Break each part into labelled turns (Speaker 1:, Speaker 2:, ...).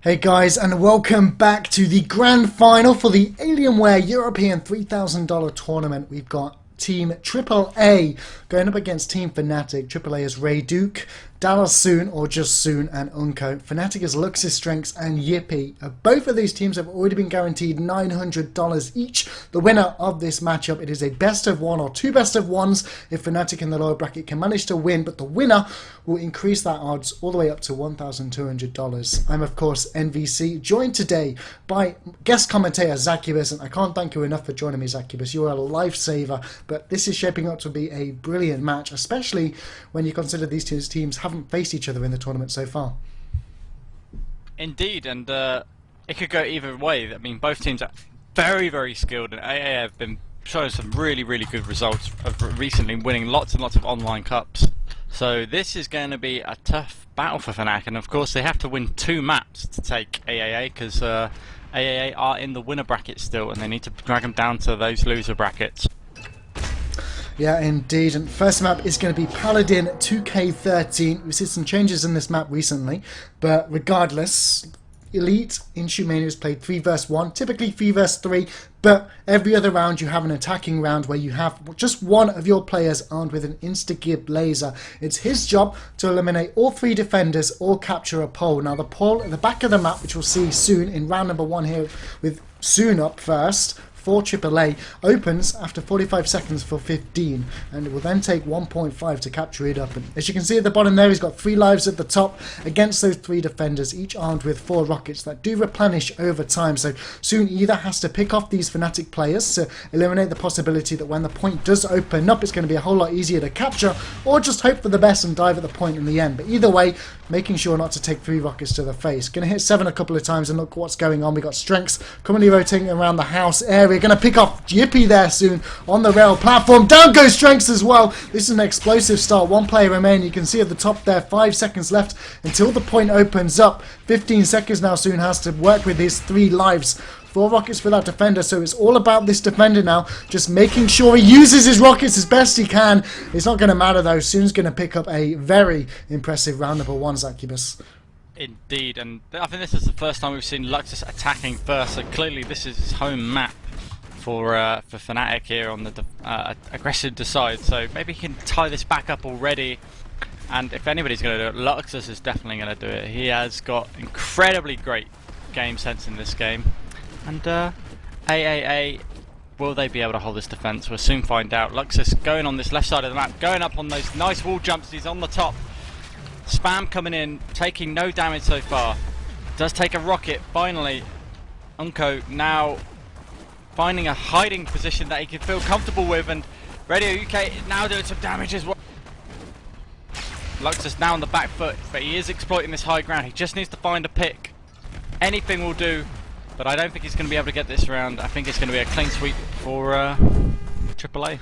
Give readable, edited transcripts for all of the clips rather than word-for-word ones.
Speaker 1: Hey guys, and welcome back to the grand final for the Alienware European $3,000 tournament. We've got Team AAA going up against Team Fnatic. AAA is Ray Duke, Dallas Soon or just Soon, and Unco. Fnatic is Lux's Strengths and Yippee. Both of these teams have already been guaranteed $900 each. The winner of this matchup, it is a best of one or two best of ones if Fnatic in the lower bracket can manage to win, but the winner will increase that odds all the way up to $1,200. I'm of course NVC, joined today by guest commentator Zacubus, and I can't thank you enough for joining me, Zacubus. You are a lifesaver, but this is shaping up to be a brilliant match, especially when you consider these two teams haven't faced each other in the tournament so far.
Speaker 2: Indeed, and it could go either way. I mean, both teams are very, very skilled, and AA have been showing some really, really good results of recently, winning lots and lots of online cups. So this is going to be a tough battle for Fnatic, and of course they have to win 2 maps to take AAA, because AAA are in the winner bracket still, and they need to drag them down to those loser brackets.
Speaker 1: Yeah, indeed. And first map is going to be Paladin 2K13. We've seen some changes in this map recently, but regardless, Elite in ShootMania is played 3 vs 1, typically 3 vs 3, but every other round you have an attacking round where you have just one of your players armed with an insta-gib laser. It's his job to eliminate all 3 defenders or capture a pole. Now the pole at the back of the map, which we'll see soon in round number 1 here with Soon up first, for AAA, opens after 45 seconds for 15, and it will then take 1.5 to capture it up. And as you can see at the bottom there, he's got 3 lives at the top against those 3 defenders, each armed with 4 rockets that do replenish over time. So Soon either has to pick off these Fnatic players to eliminate the possibility that when the point does open up, it's going to be a whole lot easier to capture, or just hope for the best and dive at the point in the end. But either way, making sure not to take 3 rockets to the face. Going to hit 7 a couple of times, and look what's going on. We got Strengths currently rotating around the house area. Going to pick off Yippee there soon on the rail platform. Down goes Strengths as well. This is an explosive start. 1 player remaining. You can see at the top there, 5 seconds left until the point opens up. 15 seconds now. Soon has to work with his 3 lives. 4 rockets for that defender, so it's all about this defender now, just making sure he uses his rockets as best he can. It's not going to matter though. Soon's going to pick up a very impressive round number 1, Zacubus.
Speaker 2: Indeed, and I think this is the first time we've seen Luxus attacking first, so clearly this is his home map for Fnatic here on the aggressive decide, so maybe he can tie this back up already. And if anybody's going to do it, Luxus is definitely going to do it. He has got incredibly great game sense in this game. And AAA, will they be able to hold this defense? We'll soon find out. Luxus going on this left side of the map, going up on those nice wall jumps. He's on the top. Spam coming in, taking no damage so far. Does take a rocket, finally. Unco now finding a hiding position that he can feel comfortable with, and Radio UK now doing some damage as well. Luxus now on the back foot, but he is exploiting this high ground. He just needs to find a pick. Anything will do. But I don't think he's going to be able to get this round. I think it's going to be a clean sweep for AAA.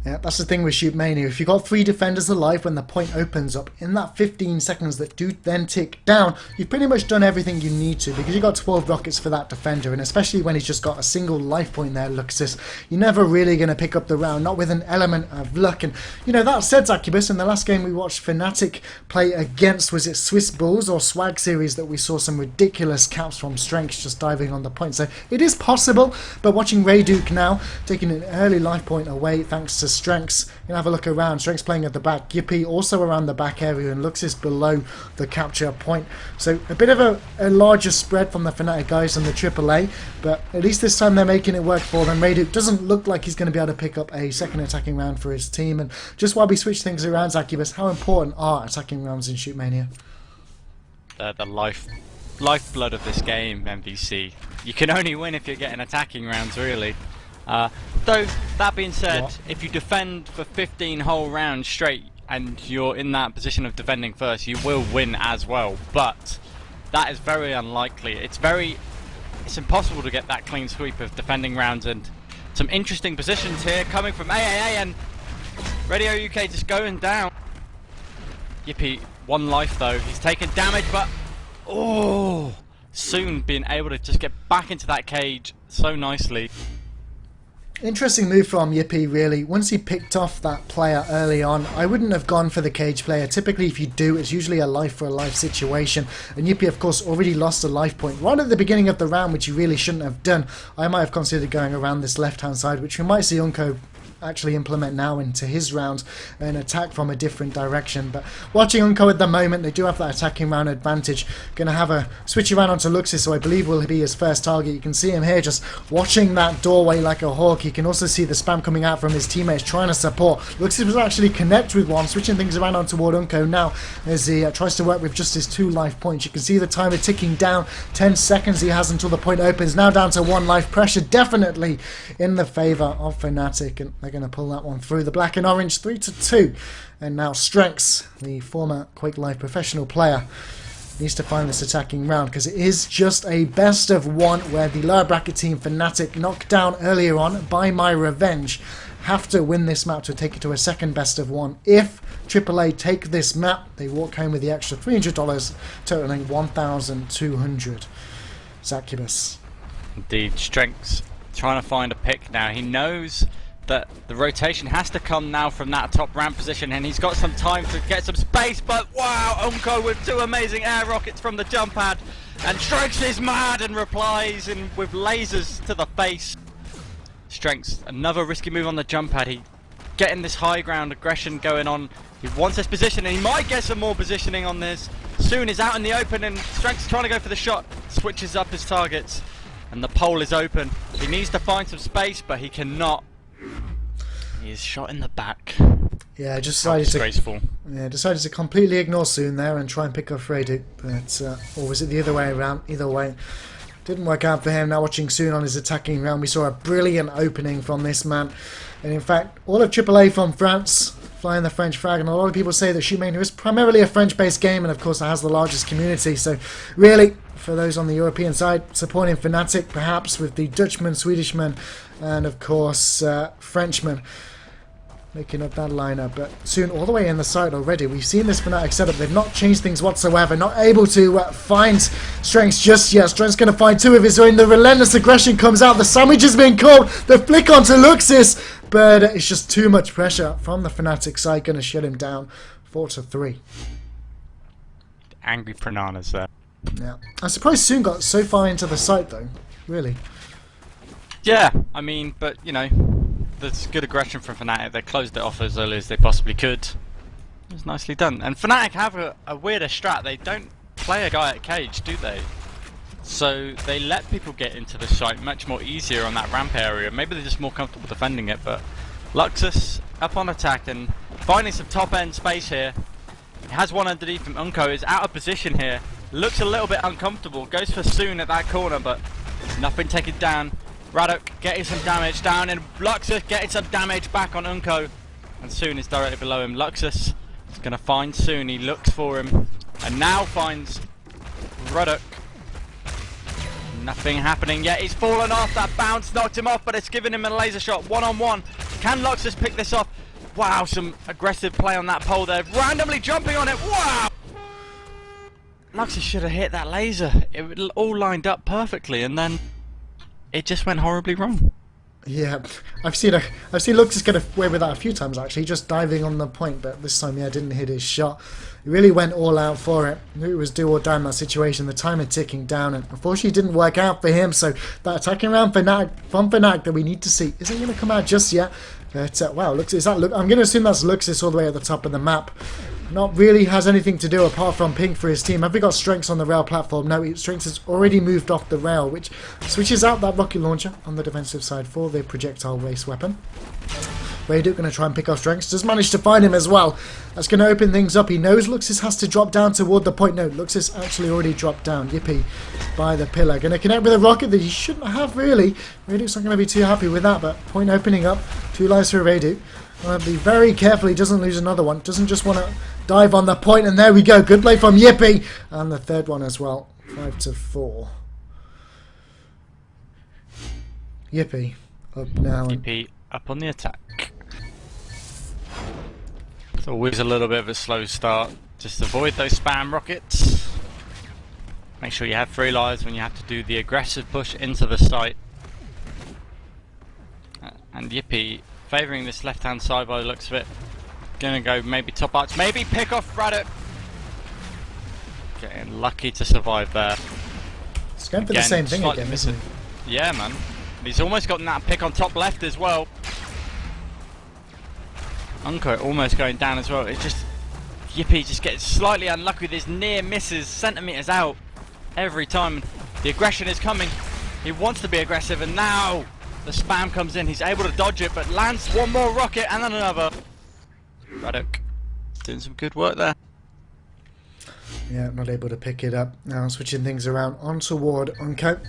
Speaker 1: Yeah, that's the thing with ShootMania. If you've got 3 defenders alive when the point opens up, in that 15 seconds that do then tick down, you've pretty much done everything you need to, because you've got 12 rockets for that defender, and especially when he's just got a single life point there, Luxus, you're never really going to pick up the round, not with an element of luck. And, you know, that said, Zacubus, in the last game we watched Fnatic play against, was it Swiss Bulls or Swag Series, that we saw some ridiculous caps from Strengths just diving on the point. So it is possible, but watching Ray Duke now taking an early life point away thanks to Strengths. You can have a look around. Strengths playing at the back. Yippee also around the back area, and Luxus below the capture point. So a bit of a larger spread from the Fnatic guys on the AAA, but at least this time they're making it work for them. Radu doesn't look like he's going to be able to pick up a second attacking round for his team. And just while we switch things around, Zacubus, how important are attacking rounds in ShootMania?
Speaker 2: The lifeblood of this game, MVC. You can only win if you're getting attacking rounds, really. Though, that being said, if you defend for 15 whole rounds straight and you're in that position of defending first, you will win as well. But that is very unlikely. It's impossible to get that clean sweep of defending rounds, and some interesting positions here coming from AAA, and Radio UK just going down. Yippee, 1 life though. He's taken damage, but Soon being able to just get back into that cage so nicely.
Speaker 1: Interesting move from Yippee, really. Once he picked off that player early on, I wouldn't have gone for the cage player. Typically, if you do, it's usually a life for a life situation. And Yippee, of course, already lost a life point right at the beginning of the round, which he really shouldn't have done. I might have considered going around this left-hand side, which we might see Unko actually implement now into his round and attack from a different direction. But watching Unko at the moment, they do have that attacking round advantage. Going to have a switch around onto Luxus, so I believe will be his first target. You can see him here just watching that doorway like a hawk. You can also see the spam coming out from his teammates trying to support. Luxus was actually connect with one, switching things around on toward Unko now as he tries to work with just his 2 life points. You can see the timer ticking down. 10 seconds he has until the point opens. Now down to 1 life. Pressure definitely in the favour of Fnatic, and they're going to pull that one through. The black and orange 3-2, and now Strengths, the former Quake Live professional player, needs to find this attacking round because it is just a best of 1 where the lower bracket team Fnatic, knocked down earlier on by My Revenge, have to win this map to take it to a second best of 1. If AAA take this map, they walk home with the extra $300, totaling 1,200. Zacubus.
Speaker 2: Indeed, Strengths trying to find a pick now. He knows that the rotation has to come now from that top ramp position, and he's got some time to get some space, but wow, Unko with 2 amazing air rockets from the jump pad, and Strengths is mad and replies in with lasers to the face. Strengths, another risky move on the jump pad. He getting this high ground aggression going on. He wants this position, and he might get some more positioning on this. Soon is out in the open, and Strengths trying to go for the shot, switches up his targets, and the pole is open. He needs to find some space, but he cannot. He is shot in the back.
Speaker 1: Yeah,
Speaker 2: decided
Speaker 1: to completely ignore Soon there and try and pick off Radu, but or was it the other way around? Either way, didn't work out for him. Now watching Soon on his attacking round, we saw a brilliant opening from this man, and in fact, all of AAA from France, flying the French flag, and a lot of people say that ShootMania is primarily a French-based game, and of course it has the largest community. So really, for those on the European side, supporting Fnatic, perhaps with the Dutchman, Swedishman, and of course Frenchman making up that lineup. But Soon all the way in the side already. We've seen this Fnatic setup. They've not changed things whatsoever. Not able to find Strengths just yet. Strengths going to find 2 of his own. The relentless aggression comes out. The sandwich has been called. The flick onto Luxus, but it's just too much pressure from the Fnatic side. Going to shut him down. 4-3.
Speaker 2: Angry Prananas there.
Speaker 1: Yeah, I'm surprised Soon got so far into the site though. Really.
Speaker 2: Yeah, I mean, but you know, there's good aggression from Fnatic. They closed it off as early as they possibly could. It was nicely done. And Fnatic have a weirder strat. They don't play a guy at cage, do they? So they let people get into the site much more easier on that ramp area. Maybe they're just more comfortable defending it, but Luxus up on attack and finding some top end space here. He has one underneath him. Unko is out of position here. Looks a little bit uncomfortable. Goes for Soon at that corner, but nothing taken down. Radok getting some damage down, and Luxus getting some damage back on Unko. And Soon is directly below him. Luxus is going to find Soon. He looks for him, and now finds Radok. Nothing happening yet. He's fallen off. That bounce knocked him off, but it's given him a laser shot. 1-on-1. Can Luxus pick this off? Wow, some aggressive play on that pole there. Randomly jumping on it. Wow! Luxus should have hit that laser. It all lined up perfectly, and then it just went horribly wrong.
Speaker 1: Yeah, I've seen Luxus get away with that a few times actually, just diving on the point, but this time, yeah, didn't hit his shot. He really went all out for it. Knew it was do or die in that situation. The timer ticking down, and unfortunately, it didn't work out for him. So that attacking round from Fnatic that we need to see isn't going to come out just yet. But wow, Luxus, I'm going to assume that's Luxus all the way at the top of the map. Not really has anything to do apart from pink for his team. Have we got Strengths on the rail platform? No, Strengths has already moved off the rail, which switches out that rocket launcher on the defensive side for the projectile waste weapon. Radu going to try and pick off Strengths. Does manage to find him as well. That's going to open things up. He knows Luxus has to drop down toward the point. No, Luxus actually already dropped down. Yippee by the pillar. Going to connect with a rocket that he shouldn't have really. Radu's not going to be too happy with that, but point opening up. 2 lives for Radu. I'll be very careful he doesn't lose another one. Doesn't just want to dive on the point, and there we go. Good play from Yippee. And the third one as well. 5-4. Yippee up now.
Speaker 2: Yippee up on the attack. It's always a little bit of a slow start. Just avoid those spam rockets. Make sure you have 3 lives when you have to do the aggressive push into the site. And Yippee favouring this left-hand side by the looks of it. Gonna go maybe top arch, maybe pick off Braddock. Getting lucky to survive there.
Speaker 1: It's going for the same thing again, isn't it?
Speaker 2: Yeah, man. He's almost gotten that pick on top left as well. Unco almost going down as well. It's just Yippee just gets slightly unlucky with his near misses, centimetres out every time. The aggression is coming. He wants to be aggressive, and now the spam comes in. He's able to dodge it, but lands one more rocket and then another. Braddock doing some good work there.
Speaker 1: Yeah, not able to pick it up. Now switching things around on toward Unco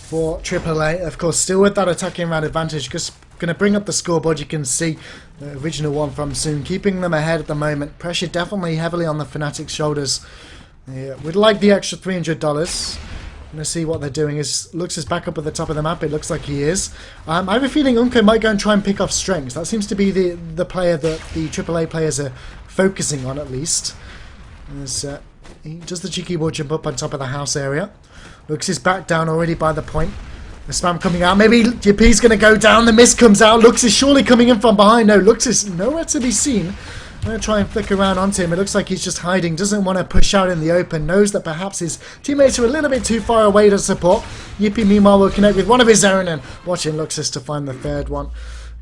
Speaker 1: for AAA. Of course, still with that attacking round advantage. Just going to bring up the scoreboard. You can see the original one from Soon, keeping them ahead at the moment. Pressure definitely heavily on the Fnatic's shoulders. Yeah, we'd like the extra $300. Going to see what they're doing. Lux is back up at the top of the map. It looks like he is. I have a feeling Unco might go and try and pick off Strengths. That seems to be the player that the AAA players are focusing on, at least. As he does the cheeky wall jump up on top of the house area. Lux is back down already by the point. The spam coming out. Maybe Yippie's going to go down. The miss comes out. Lux is surely coming in from behind. No, Lux is nowhere to be seen. I'm going to try and flick around onto him. It looks like he's just hiding. Doesn't want to push out in the open. Knows that perhaps his teammates are a little bit too far away to support. Yippee, meanwhile, will connect with one of his own and watching Luxus to find the third one.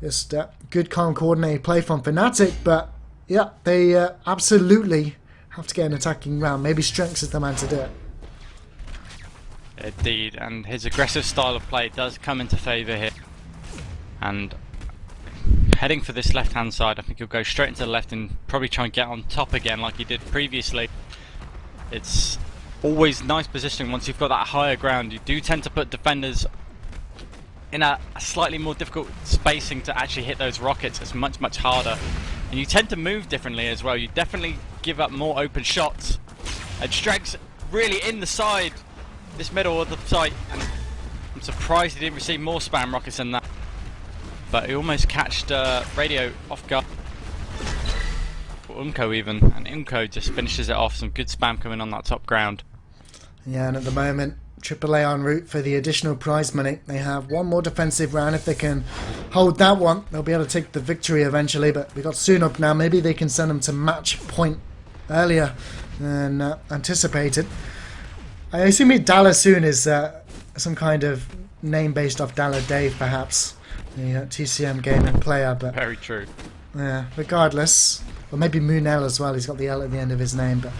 Speaker 1: Just good, calm, coordinated play from Fnatic. But, yeah, they absolutely have to get an attacking round. Maybe Strengths is the man to do it.
Speaker 2: Indeed, and his aggressive style of play does come into favour here. And heading for this left-hand side, I think he'll go straight into the left and probably try and get on top again like he did previously. It's always nice positioning once you've got that higher ground. You do tend to put defenders in a slightly more difficult spacing to actually hit those rockets. It's much, much harder. And you tend to move differently as well. You definitely give up more open shots. And Stregs really in the side, this middle of the site, and I'm surprised he didn't receive more spam rockets than that. But he almost catched Radio off guard. For Umko even, and Umko just finishes it off. Some good spam coming on that top ground.
Speaker 1: Yeah, and at the moment, AAA en route for the additional prize money. They have one more defensive round. If they can hold that one, they'll be able to take the victory eventually. But we got Soon up now. Maybe they can send them to match point earlier than anticipated. I assume Dalla Soon is some kind of name based off Dalla Dave, perhaps. The TCM gaming player, but
Speaker 2: very true.
Speaker 1: Yeah, regardless, or maybe Moonell as well. He's got the L at the end of his name, but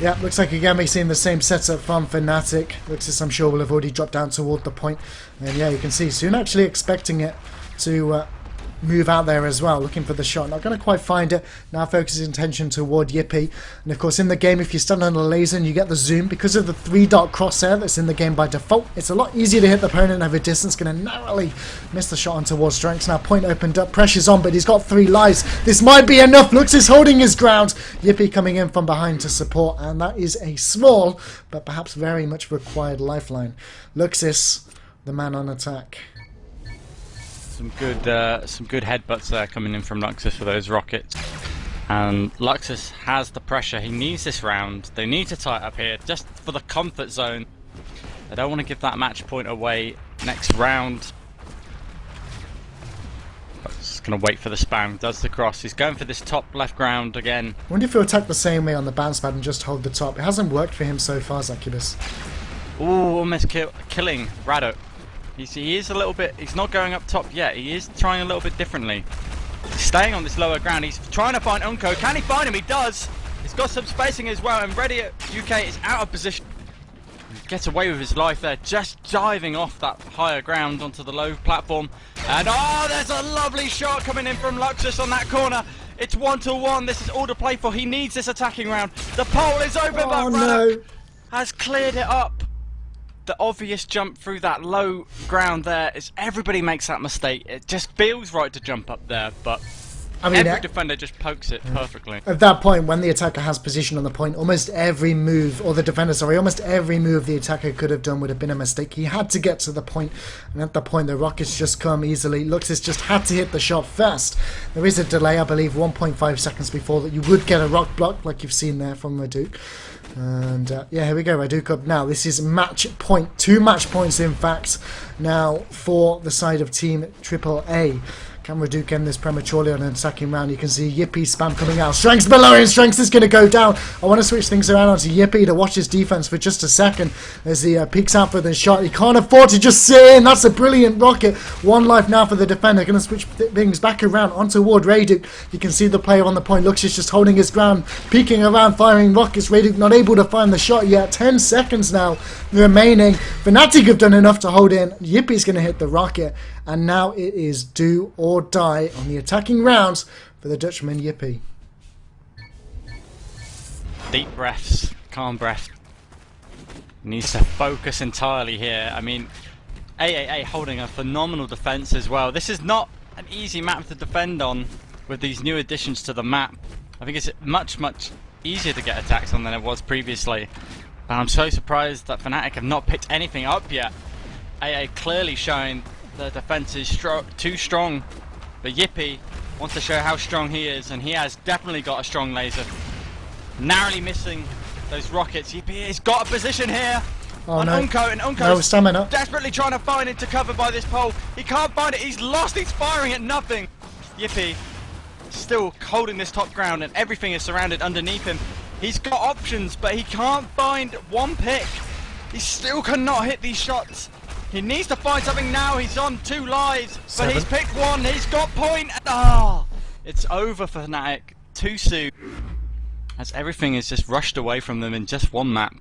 Speaker 1: yeah, looks like again we're seeing the same setup from Fnatic. Looks as I'm sure will have already dropped down toward the point, and yeah, you can see Soon actually expecting it to move out there as well, looking for the shot. Not going to quite find it. Now focuses attention toward Yippee. And of course in the game, if you stun on a laser and you get the zoom, because of the 3-dot crosshair that's in the game by default, it's a lot easier to hit the opponent over distance. Going to narrowly miss the shot on towards Strengths. Now point opened up, pressure's on, but he's got 3 lives. This might be enough. Lux is holding his ground. Yippee coming in from behind to support, and that is a small, but perhaps very much required lifeline. Luxus, the man on attack.
Speaker 2: Some good headbutts there coming in from Luxus for those rockets. And Luxus has the pressure. He needs this round. They need to tie it up here just for the comfort zone. They don't want to give that match point away next round. Just going to wait for the spam. Does the cross. He's going for this top left ground again.
Speaker 1: I wonder if he'll attack the same way on the bounce pad and just hold the top. It hasn't worked for him so far, Zacubus.
Speaker 2: Ooh, almost killing Braddock. He is a little bit, he's not going up top yet, he is trying a little bit differently. He's staying on this lower ground, he's trying to find Unko. Can he find him? He does! He's got some spacing as well, and Ready UK is out of position. He gets away with his life there, just diving off that higher ground onto the low platform. And oh, there's a lovely shot coming in from Luxus on that corner. It's 1-1, this is all to play for, he needs this attacking round. The pole is open, but Braddock has cleared it up. The obvious jump through that low ground there is everybody makes that mistake. It just feels right to jump up there, but
Speaker 1: I mean,
Speaker 2: every defender just pokes it perfectly.
Speaker 1: At that point, when the attacker has position on the point, almost every move, or the defender, sorry, almost every move the attacker could have done would have been a mistake. He had to get to the point, and at the point, the rockets just come easily. Luxus just had to hit the shot first. There is a delay, I believe, 1.5 seconds before that you would get a rock block, like you've seen there from Raduk. And yeah, here we go, Raduk up now. This is match point, 2 match points in fact, now for the side of Team AAA. Can Raduk end this prematurely on an attacking round? You can see Yippee spam coming out. Strengths below him. Strengths is going to go down. I want to switch things around onto Yippee to watch his defense for just a second as he peeks out for the shot. He can't afford to just sit in. That's a brilliant rocket. 1 life now for the defender. Going to switch things back around onto Ward Raduk. You can see the player on the point. Luxus just holding his ground, peeking around, firing rockets. Raduk not able to find the shot yet. 10 seconds now remaining. Fnatic have done enough to hold in. Yippie's going to hit the rocket. And now it is do or die on the attacking rounds for the Dutchman Yippee.
Speaker 2: Deep breaths, calm breath. Needs to focus entirely here. I mean, AAA holding a phenomenal defense as well. This is not an easy map to defend on with these new additions to the map. I think it's much easier to get attacks on than it was previously. But I'm so surprised that Fnatic have not picked anything up yet. AA clearly showing the defense is too strong, but Yippee wants to show how strong he is, and he has definitely got a strong laser. Narrowly missing those rockets. Yippee has got a position here on Unko, and Unko's desperately trying to find it to cover by this pole. He can't find it, he's lost, he's firing at nothing. Yippee still holding this top ground, and everything is surrounded underneath him. He's got options, but he can't find one pick. He still cannot hit these shots. He needs to find something now. He's on 2 lives, but he's picked 1. He's got point. It's over for Fnatic too soon, as everything is just rushed away from them in just 1 map.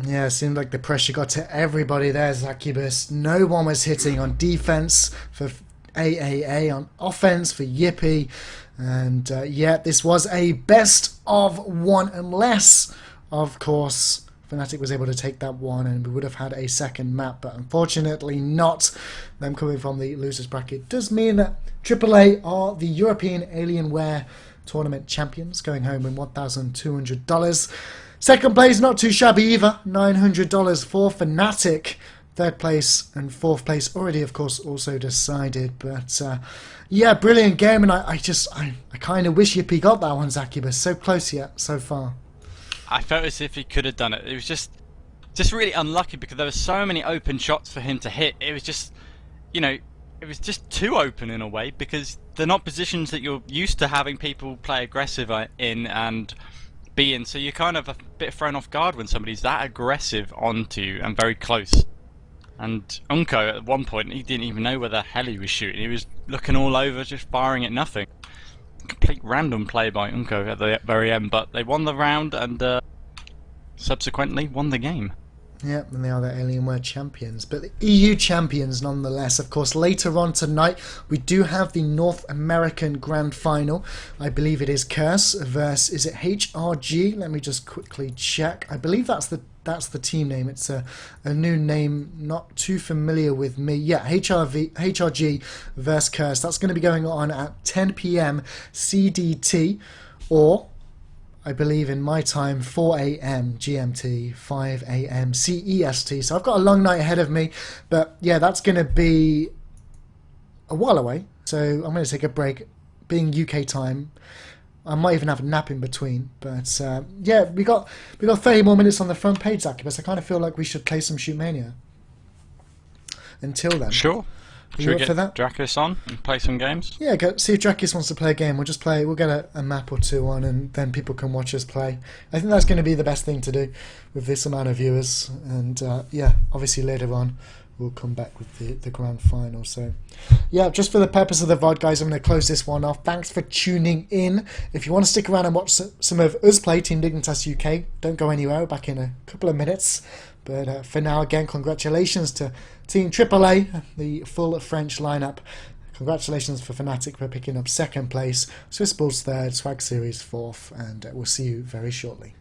Speaker 1: Yeah, it seemed like the pressure got to everybody there, Zacubus. No one was hitting on defense for AAA, on offense for Yippee. And yeah, this was a best of 1, unless, of course, Fnatic was able to take that one and we would have had a second map, but unfortunately not. Them coming from the losers bracket does mean that AAA are the European Alienware tournament champions, going home with $1,200. Second place, not too shabby either, $900 for Fnatic. Third place and fourth place already, of course, also decided. But yeah, brilliant game, and I kind of wish Yippee got that one, Zacubus. So close yet, so far.
Speaker 2: I felt as if he could have done it. It was just really unlucky because there were so many open shots for him to hit. It was just, you know, it was just too open in a way because they're not positions that you're used to having people play aggressive in and be in. So you're kind of a bit thrown off guard when somebody's that aggressive onto you and very close. And Unko, at one point, he didn't even know where the hell he was shooting. He was looking all over, just firing at nothing. Complete random play by Unko at the very end, but they won the round and subsequently won the game.
Speaker 1: Yep, and they are the Alienware champions, but the EU champions nonetheless. Of course, later on tonight we do have the North American Grand Final. I believe it is Curse versus, is it HRG? Let me just quickly check. I believe that's the team name. It's a new name, not too familiar with me. Yeah, HRG versus Curse. That's going to be going on at 10 PM CDT, or I believe in my time, 4 AM GMT, 5 AM CEST. So I've got a long night ahead of me. But yeah, that's going to be a while away. So I'm going to take a break, being UK time. I might even have a nap in between. But yeah, we got 30 more minutes on the front page, Zacubus. I kind of feel like we should play some ShootMania. Until then.
Speaker 2: Sure. Should we get
Speaker 1: for that?
Speaker 2: Dracus on and play some games?
Speaker 1: Yeah, see if Dracus wants to play a game. We'll get a map or two on, and then people can watch us play. I think that's going to be the best thing to do with this amount of viewers. And yeah, obviously later on we'll come back with the grand final. So yeah, just for the purpose of the VOD, guys, I'm going to close this one off. Thanks for tuning in. If you want to stick around and watch some of us play Team Dignitas UK, don't go anywhere. We're back in a couple of minutes. But for now, again, congratulations to Team AAA, the full French lineup. Congratulations for Fnatic for picking up second place, Swiss Bulls third, Swag Series fourth, and we'll see you very shortly.